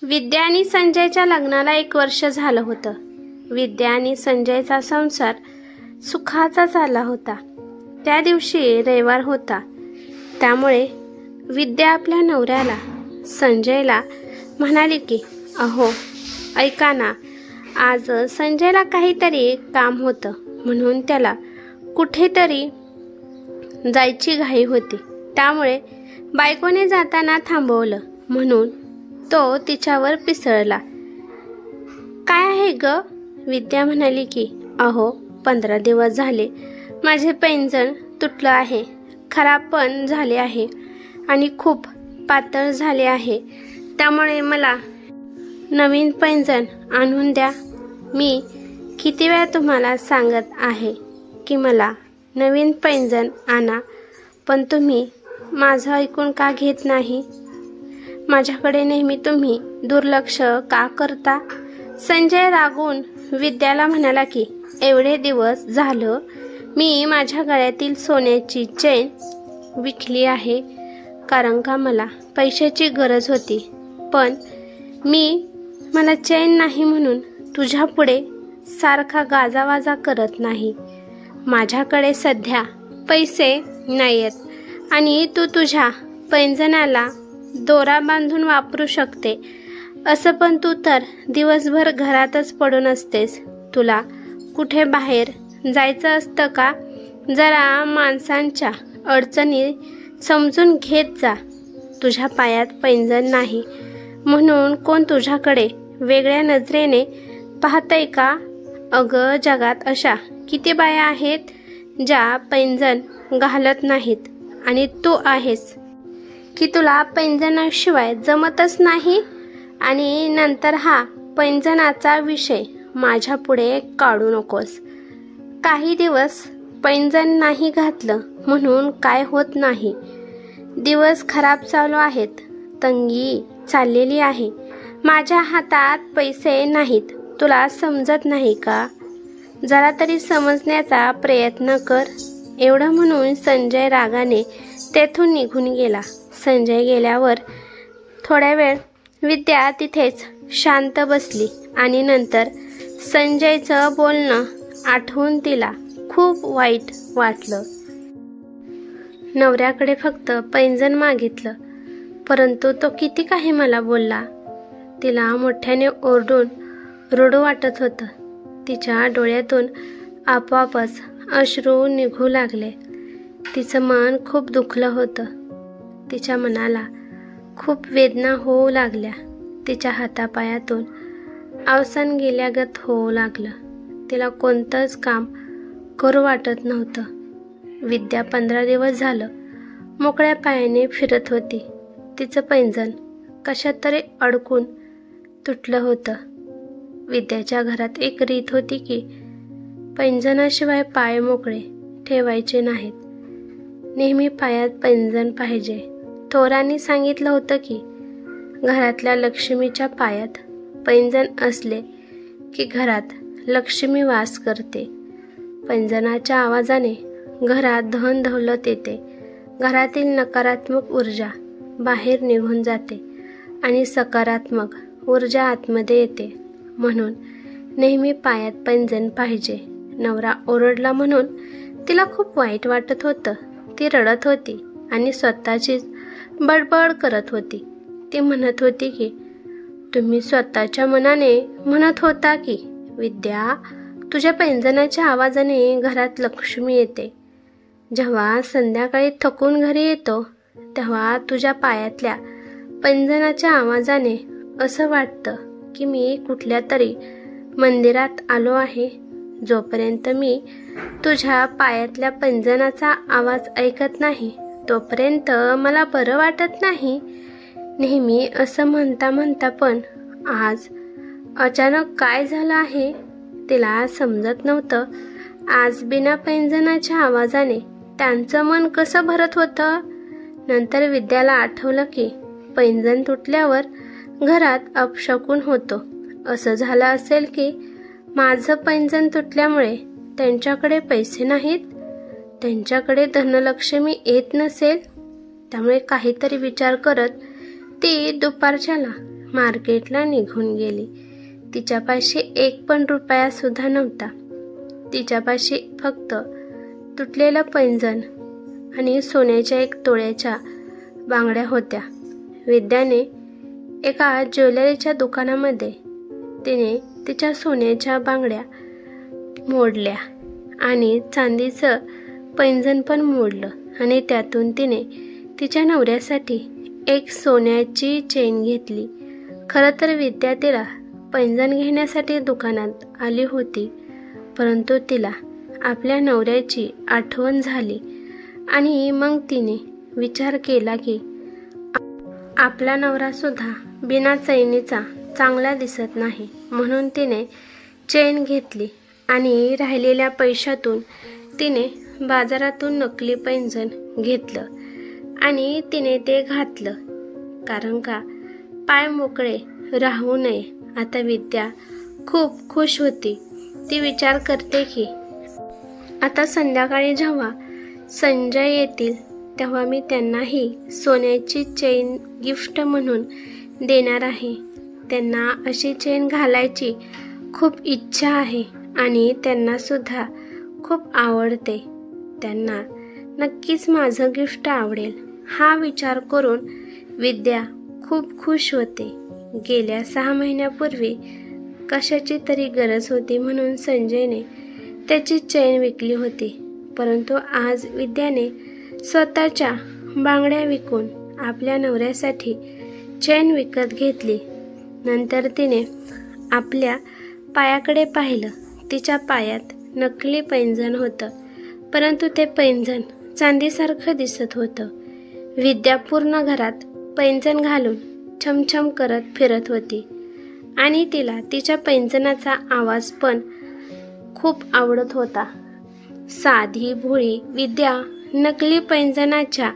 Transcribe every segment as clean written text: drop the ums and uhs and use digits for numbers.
विद्या आणि संजयच्या लग्नाला 1 वर्ष झालं होतं. विद्या आणि संजयचा संसार सुखाचा चालला होता. त्या दिवशी रविवार होता, त्यामुळे विद्या आपल्या नवऱ्याला संजयला म्हणाली की अहो ऐका ना, आज संजयला काहीतरी काम होतं म्हणून त्याला कुठेतरी जायची घाई होती, त्यामुळे बायकोने जाताना थांबवलं म्हणून तो तिच्यावर पिसळला. काय आहे ग? विद्या म्हणाली की अहो 15 दिवस झाले माझे पैंजण तुटलं आहे, खराब पण झाले आहे आणि खूप पातळ झाले आहे, त्यामुळे मला नवीन पैंजण आणून द्या. मी किती वेळा तुम्हाला सांगत आहे की मला नवीन पैंजण आणा, पण तुम्ही माझं ऐकून का घेत नाही? माझ्याकडे नेहमी तुम्ही दुर्लक्ष का करता? संजय रागून विद्याला म्हणाला की एवढे दिवस झालं मी माझ्या गळ्यातील सोन्याची चेन विकली आहे, कारण का मला पैशाची गरज होती, पण मला चैन नाही म्हणून तुझ्या पुढे सारखा गाजावाजा करत नाही. माझ्याकडे सध्या पैसे नाहीत आणि तू तुझ्या पैंजणाला दोरा बांधून वापरू शकते असं, पण तू तर दिवसभर घरातच पडून असतेस. तुला कुठे बाहेर जायचं असतं का? जरा माणसांच्या अडचणी समजून घेत जा. तुझ्या पायात पैंजण नाही म्हणून कोण तुझ्याकडे वेगळ्या नजरेने पाहतंय का? अगं जगात अशा किती बाया आहेत ज्या पैंजण घालत नाहीत आणि तू आहेस की तुला पैंजणाशिवाय जमतच नाही आणि नंतर हा पैंजणाचा विषय माझ्या पुढे काढू नकोस. काही दिवस पैंजण नाही घातलं म्हणून काय होत नाही. दिवस खराब चालू आहेत, तंगी चाललेली आहे, माझ्या हातात पैसे नाहीत, तुला समजत नाही का? जरा तरी समजण्याचा प्रयत्न कर. एवढं म्हणून संजय रागाने तेथून निघून गेला. संजय गेल्यावर थोड्या वेळ विद्या तिथेच शांत बसली आणि नंतर संजयचं बोलणं आठवून तिला खूप वाईट वाटलं. नवऱ्याकडे फक्त पैंजण मागितलं, परंतु तो किती काही मला बोलला. तिला मोठ्याने ओरडून रडू वाटत होतं. तिच्या डोळ्यातून आपोआपच अश्रू निघू लागले. तिचं मन खूप दुखलं होतं. तिच्या मनाला खूप वेदना होऊ लागल्या. तिच्या हातापायातून अवसान गेल्यागत होऊ लागलं. तिला कोणतंच काम करू वाटत नव्हतं. विद्या 15 दिवस झालं मोकळ्या पायाने फिरत होती. तिचं पैंजण कशात तरी अडकून तुटलं होतं. विद्याच्या घरात एक रीत होती की पैंजणाशिवाय पाय मोकळे ठेवायचे नाहीत. नेहमी पायात पैंजण पाहिजे. थोरांनी सांगितलं होतं की घरातल्या लक्ष्मीच्या पायात पैंजण असले की घरात लक्ष्मी वास करते. पैंजणाच्या आवाजाने घरात धन दौलत येते. घरातील नकारात्मक ऊर्जा बाहेर निघून जाते आणि सकारात्मक ऊर्जा आतमध्ये येते. म्हणून नेहमी पायात पैंजण पाहिजे. नवरा ओरडला म्हणून तिला खूप वाईट वाटत होतं. ती रडत होती आणि स्वतःचीच बडबड करत होती. ती म्हणत होती की तुम्ही स्वतःच्या मनाने म्हणत होता की विद्या, तुझ्या पैंजणाच्या आवाजाने घरात लक्ष्मी येते. जेव्हा संध्याकाळी थकून घरी येतो तेव्हा तुझ्या पायातल्या पैंजणाच्या आवाजाने असं वाटतं की मी कुठल्या तरी मंदिरात आलो आहे. जोपर्यंत मी तुझ्या पायातल्या पैंजणाचा आवाज ऐकत नाही तोपर्यंत मला बरं वाटत नाही. नेहमी असं म्हणता म्हणता पण आज अचानक काय झालं आहे तिला समजत नव्हतं. आज बिना पैंजणाच्या आवाजाने त्यांचं मन कसं भरत होतं. नंतर विद्याला आठवलं की पैंजण तुटल्यावर घरात अपशकुन होतो. असं झालं असेल की माझं पैंजण तुटल्यामुळे त्यांच्याकडे पैसे नाहीत, त्यांच्याकडे धनलक्ष्मी येत नसेल. त्यामुळे काहीतरी विचार करत ती दुपारच्याला मार्केटला निघून गेली. तिच्यापाशी 1 पण रुपया सुद्धा नव्हता. तिच्यापाशी फक्त तुटलेलं पैंजण आणि सोन्याच्या 1 तोळ्याच्या बांगड्या होत्या. विद्याने एका ज्वेलरीच्या दुकानामध्ये तिने तिच्या सोन्याच्या बांगड्या मोडल्या आणि चांदीचं पैंजण पण मोडलं आणि त्यातून तिने तिच्या नवऱ्यासाठी 1 सोन्याची चेन घेतली. खरं तर विद्या तिला पैंजण घेण्यासाठी दुकानात आली होती, परंतु तिला आपल्या नवऱ्याची आठवण झाली आणि मग तिने विचार केला की आपला नवरा सुद्धा बिना चैनीचा चांगला दिसत नाही, म्हणून तिने चेन घेतली आणि राहिलेल्या पैशातून तिने बाजारातून नकली पैंजण घेतलं आणि तिने ते घातलं. कारण का पाय मोकळे राहू नये. आता विद्या खूप खुश होती. ती विचार करते की आता संध्याकाळी जेव्हा संजय येतील तेव्हा मी त्यांनाही सोन्याची चेन गिफ्ट म्हणून देणार आहे. त्यांना अशी चेन घालायची खूप इच्छा आहे आणि त्यांना सुद्धा खूप आवडते. त्यांना नक्कीच माझं गिफ्ट आवडेल. हा विचार करून विद्या खूप खुश होते. गेल्या 6 महिन्यापूर्वी कशाची तरी गरज होती म्हणून संजयने त्याची चेन विकली होती, परंतु आज विद्याने स्वतःच्या बांगड्या विकून आपल्या नवऱ्यासाठी चेन विकत घेतली. नंतर तिने आपल्या पायाकडे पाहिलं. तिच्या पायात नकली पैंजण होतं, परंतु ते पैंजण चांदीसारखं दिसत होतं. विद्या पूर्ण घरात पैंजण घालून छमछम करत फिरत होती आणि तिला तिच्या पैंजणाचा आवाज पण खूप आवडत होता. साधी भोळी विद्या नकली पैंजणाच्या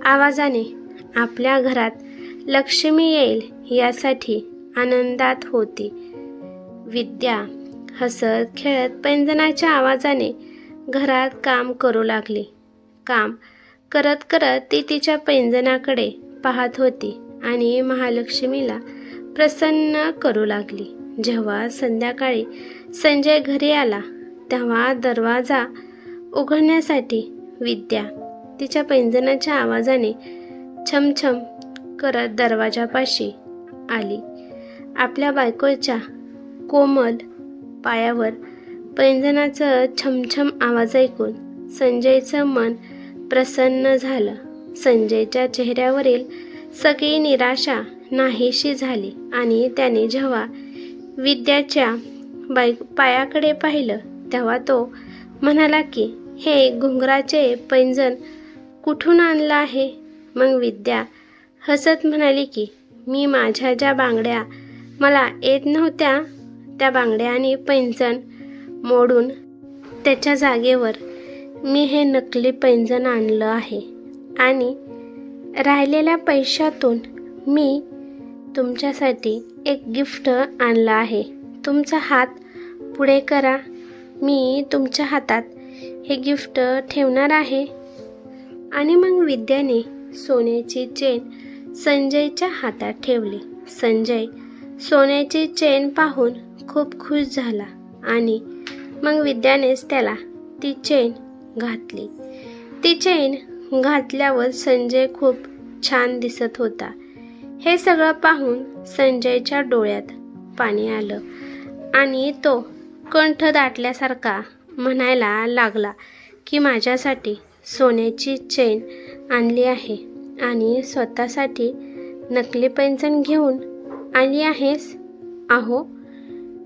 आवाजाने आपल्या घरात लक्ष्मी येईल यासाठी आनंदात होती. विद्या हसत खेळत पैंजणाच्या आवाजाने घरात काम करू लागली. काम करत करत ती तिच्या पैंजणाकडे पाहत होती आणि महालक्ष्मीला प्रसन्न करू लागली. जेव्हा संध्याकाळी संजय घरी आला तेव्हा दरवाजा उघडण्यासाठी विद्या तिच्या पैंजणाच्या आवाजाने छमछम करत दरवाजापाशी आली. आपल्या बायकोच्या कोमल पायावर पैंजणाचं छमछम आवाज ऐकून संजयचं मन प्रसन्न झालं. संजयच्या चेहऱ्यावरील सगळी निराशा नाहीशी झाली आणि त्याने जेव्हा विद्याच्या पायाकडे पाहिलं तेव्हा तो म्हणाला की हे घुंगराचे पैंजण कुठून आणलं आहे? मग विद्या हसत म्हणाली की मी माझ्या ज्या बांगड्या मला येत नव्हत्या त्या बांगड्या आणि पैंजण मोडून त्याच्या जागेवर मी हे नकली पैंजण आणलं आहे आणि राहिलेल्या पैशातून मी तुमच्यासाठी एक गिफ्ट आणलं आहे. तुमचा हात पुढे करा, मी तुमच्या हातात हे गिफ्ट ठेवणार आहे. आणि मग विद्याने सोन्याची चेन संजयच्या हातात ठेवली. संजय सोन्याची चेन पाहून खूप खुश झाला आणि मग विद्यानेच त्याला ती चेन घातली. ती चेन घातल्यावर संजय खूप छान दिसत होता. हे सगळं पाहून संजयच्या डोळ्यात पाणी आलं आणि तो कंठ दाटल्यासारखा म्हणायला लागला की माझ्यासाठी सोन्याची चेन आणली आहे आणि स्वतःसाठी नकली पैंजण घेऊन आली आहेस? अहो,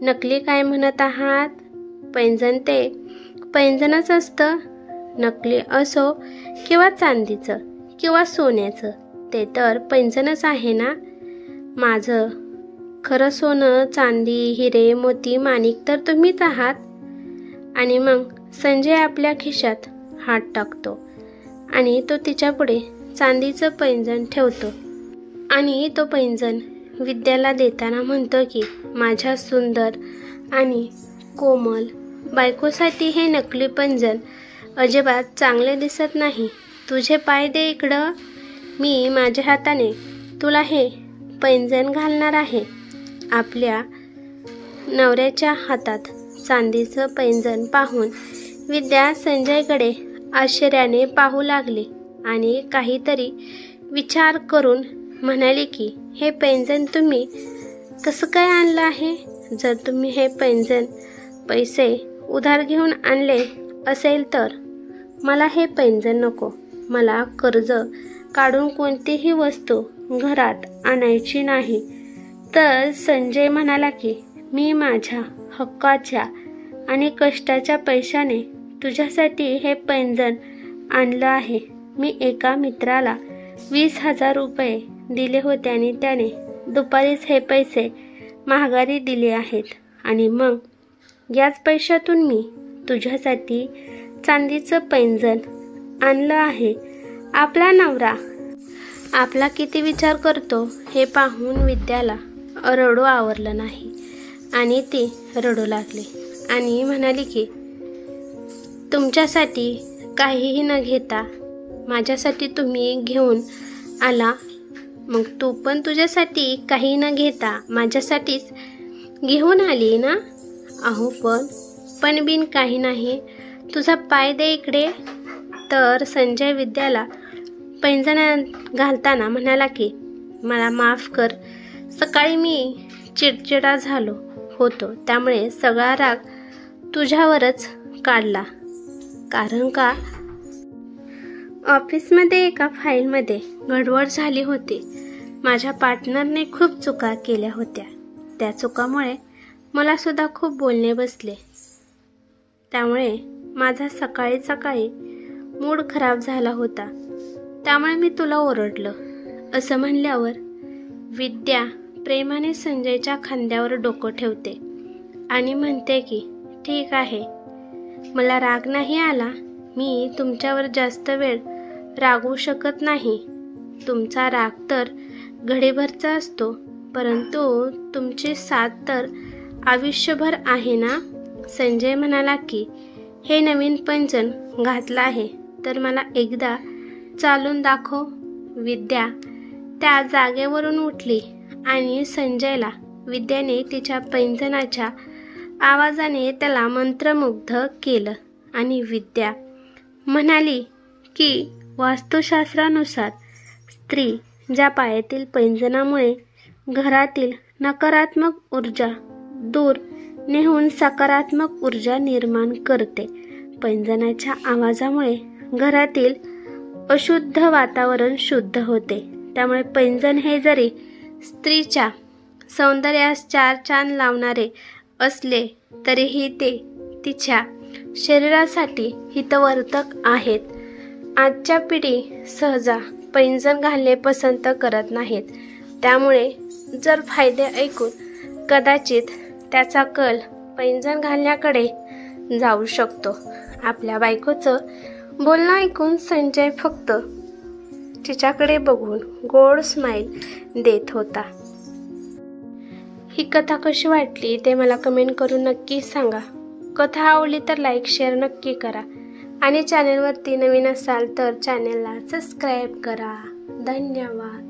नकली काय म्हणत आहात? पैंजण ते पैंजणच असतं. नकली असो किंवा चांदीचं किंवा सोन्याचं, ते तर पैंजणच आहे ना. माझं खरं सोनं, चांदी, हिरे, मोती, माणिक तर तुम्हीच आहात. आणि मग संजय आपल्या खिशात हात टाकतो आणि तो तिच्यापुढे चांदीचं पैंजण ठेवतो आणि तो पैंजण विद्याला देताना म्हणतो की माझ्या सुंदर आणि कोमल बायकोसाठी हे नकली पैंजण अजिबात चांगले दिसत नाही. तुझे पाय दे इकडं, मी माझ्या हाताने तुला हे पैंजण घालणार आहे. आपल्या नवऱ्याच्या हातात चांदीचं पैंजण पाहून विद्या संजयकडे आश्चर्याने पाहू लागली आणि काहीतरी विचार करून म्हणाली की हे पैंजण तुम्ही कसं काय आणलं आहे? जर तुम्ही हे पैंजण पैसे उधार घेऊन आणले असेल तर मला हे पैंजण नको. मला कर्ज काढून कोणतीही वस्तू घरात आणायची नाही. तर संजय म्हणाला की मी माझ्या हक्काच्या आणि कष्टाच्या पैशाने तुझ्यासाठी हे पैंजण आणलं आहे. मी एका मित्राला 20,000 रुपये दिले होते आणि त्याने दुपारीच हे पैसे माघारी दिले आहेत आणि मग याच पैशातून मी तुझ्यासाठी चांदीचं पैंजण आणलं आहे. आपला नवरा आपला किती विचार करतो हे पाहून विद्याला रडू आवरलं नाही आणि ती रडू लागली आणि म्हणाली की तुमच्यासाठी काहीही न घेता माझ्यासाठी तुम्ही घेऊन आला. मग तू पण तुझ्यासाठी काही न घेता माझ्यासाठीच घेऊन आली ना? अहो पण बिन काही नाही. तुझा पाय दे इकडे. तर संजय विद्याला पैंजण घालताना म्हणाला की मला माफ कर. सकाळी मी चिडचिडा झालो होतो त्यामुळे सगळा राग तुझ्यावरच काढला. कारण का ऑफिसमध्ये एका फाईलमध्ये गडबड झाली होती. माझ्या पार्टनरने खूप चुका केल्या होत्या. त्या चुकामुळे मला सुद्धा खूप बोलणे बसले. त्यामुळे माझा सकाळी मूड खराब झाला होता. त्यामुळे मी तुला ओरडलं. असं म्हणल्यावर विद्या प्रेमाने संजयच्या खांद्यावर डोकं ठेवते आणि म्हणते की ठीक आहे, मला राग नाही आला. मी तुमच्यावर जास्त वेळ रागवू शकत नाही. तुमचा राग तर घडीभरचा असतो, परंतु तुमची साथ तर आयुष्यभर आहे ना? संजय म्हणाला की हे नवीन पैंजण घातलं आहे तर मला एकदा चालून दाखव. विद्या त्या जागेवरून उठली आणि संजयला विद्याने तिच्या पैंजणाच्या आवाजाने त्याला मंत्रमुग्ध केलं आणि विद्या म्हणाली की वास्तुशास्त्रानुसार स्त्री ज्या पायातील पैंजणामुळे घरातील नकारात्मक ऊर्जा दूर नेऊन सकारात्मक ऊर्जा निर्माण करते. पैंजणाच्या आवाजामुळे घरातील अशुद्ध वातावरण शुद्ध होते. त्यामुळे पैंजण हे जरी स्त्रीच्या सौंदर्यास चार चांद लावणारे असले तरीही ते तिच्या शरीरासाठी हितवर्धक आहेत. आजच्या पिढी सहजा पैंजण घालणे पसंत करत नाहीत. त्यामुळे जर फायदे ऐकून कदाचित त्याचा कल पैंजण घालण्याकडे जाऊ शकतो. आपल्या बायकोचं बोलणं ऐकून संजय फक्त तिच्याकडे बघून गोड स्माईल देत होता. ही कथा कशी वाटली ते मला कमेंट करून नक्की सांगा. कथा आवडली तर लाईक शेअर नक्की करा आणि चॅनलवरती नवीन असाल तर चॅनलला सबस्क्राईब करा. धन्यवाद.